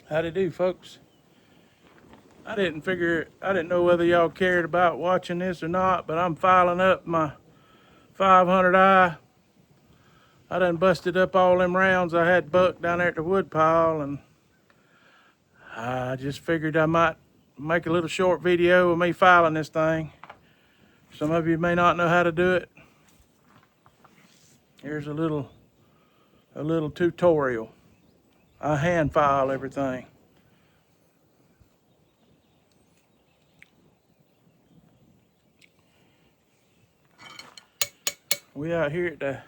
How'd it do, folks? I didn't know whether y'all cared about watching this or not, but I'm filing up my 500i. I done busted up all them rounds I had bucked down there at the wood pile, and I just figured I might make a little short video of me filing this thing. Some of you may not know how to do it. Here's a little tutorial. I hand file everything. We out here at the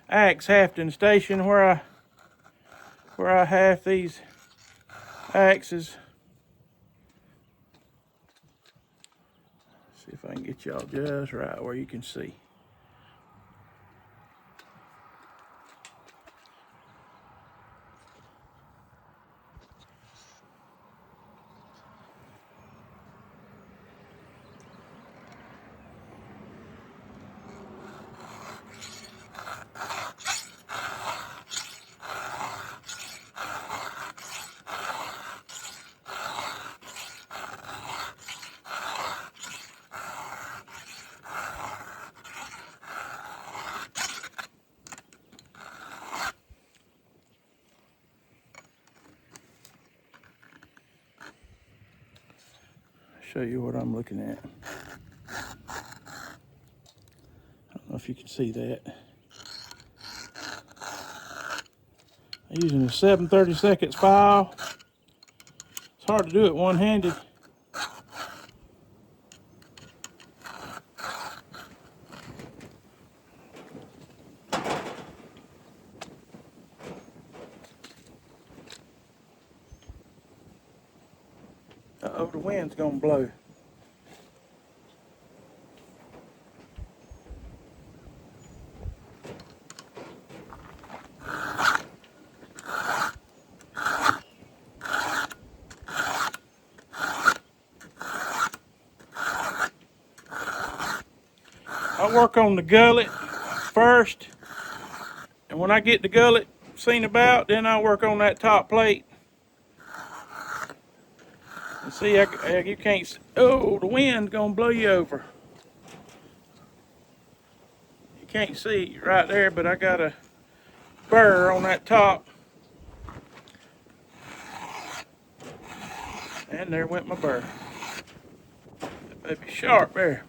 axe hafting station where I haft these axes. See if I can get y'all just right where you can see. Show you what I'm looking at. I don't know if you can see that. I'm using a 7/32 file. It's hard to do it one-handed. Uh-oh, the wind's gonna blow. I work on the gullet first, and when I get the gullet seen about, then I work on that top plate. And see, you can't see. Oh, the wind's gonna blow you over. You can't see right there, but I got a burr on that top. And there went my burr. That baby's sharp there.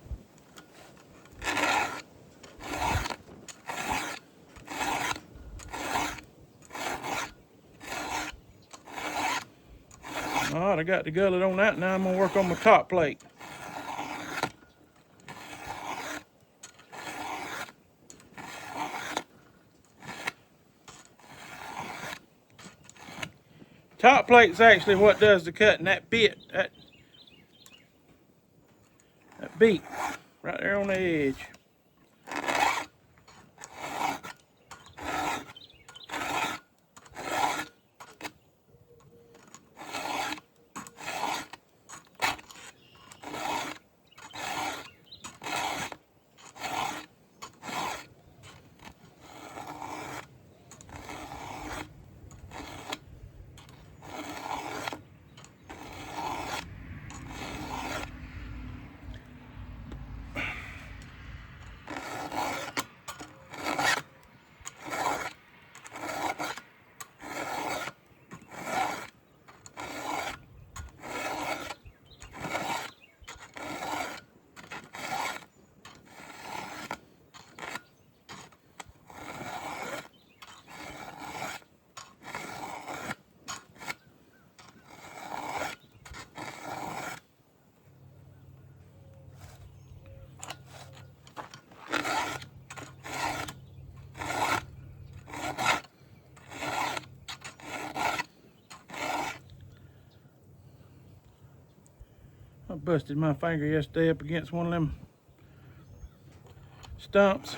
All right, I got the gullet on that. Now I'm gonna work on my top plate. Top plate is actually what does the cutting. That bit, that beak right there on the edge. I busted my finger yesterday up against one of them stumps.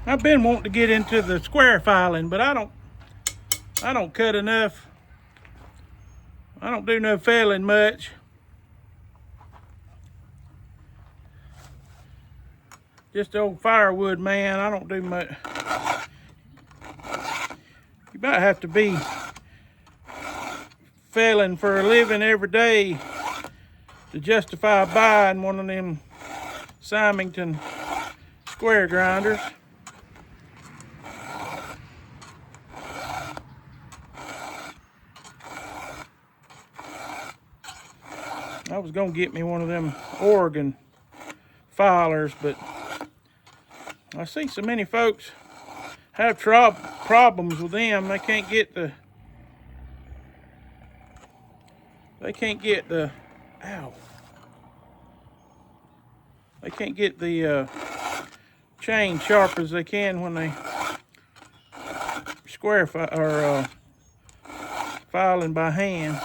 I've been wanting to get into the square filing, but I don't cut enough. I don't do no felling much. Just the old firewood man. I don't do much. You might have to be felling for a living every day to justify buying one of them Symington square grinders. I was gonna get me one of them Oregon filers, but I see so many folks have problems with them. They can't get the ow. They can't get the chain sharp as they can when they square filing by hand.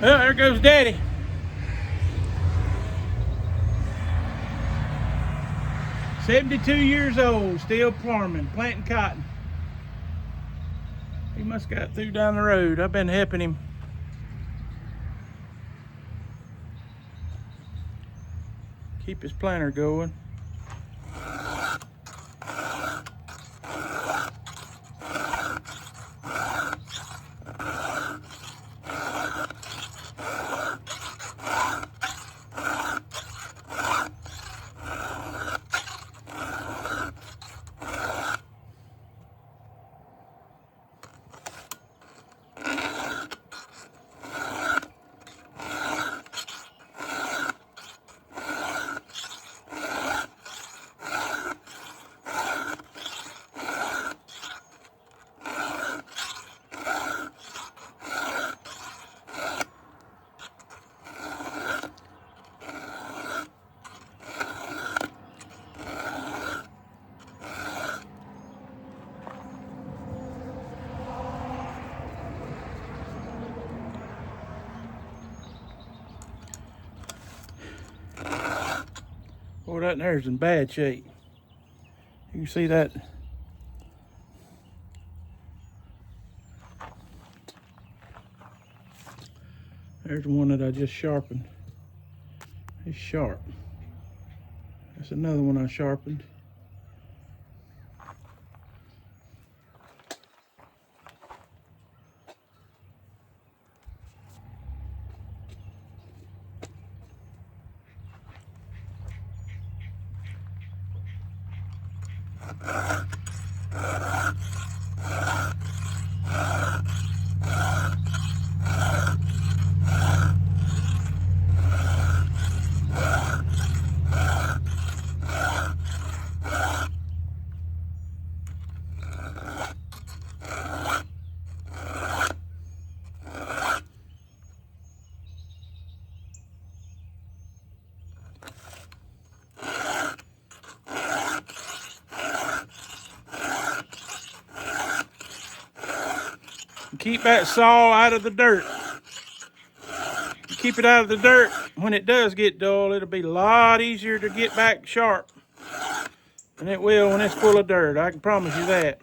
Well, there goes Daddy. "72 years old, still farming, planting cotton." He must got through down the road. I've been helping him. Keep his planter going. Boy, that there's in bad shape. You can see that. There's one that I just sharpened. It's sharp. That's another one I sharpened. Keep that saw out of the dirt. Keep it out of the dirt. When it does get dull, it'll be a lot easier to get back sharp than it will when it's full of dirt. I can promise you that.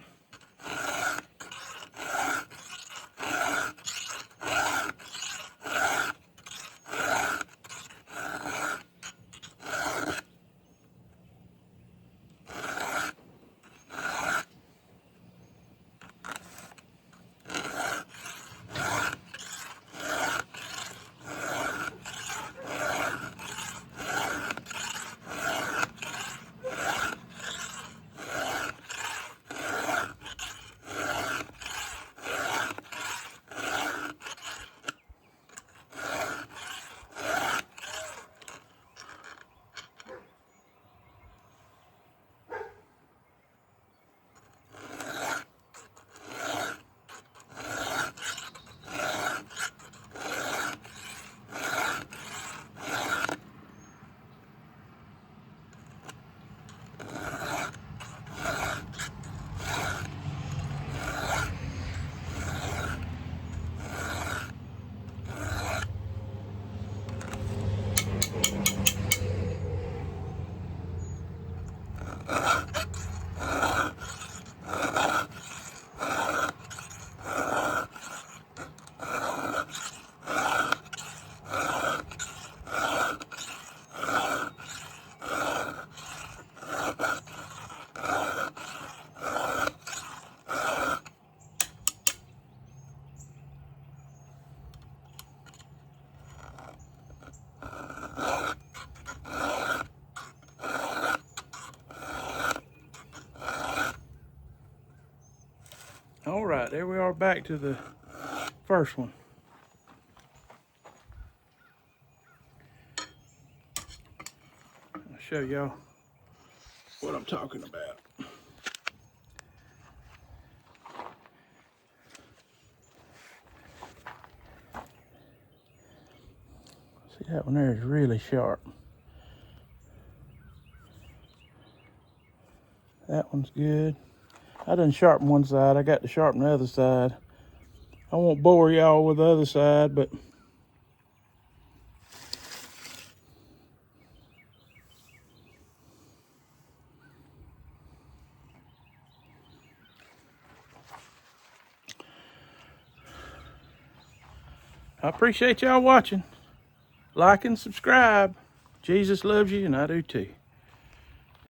right, there we are back to the first one. I'll show y'all what I'm talking about. See, that one there is really sharp. That one's good. I done sharpen one side. I got to sharpen the other side. I won't bore y'all with the other side, but I appreciate y'all watching. Like and subscribe. Jesus loves you, and I do too.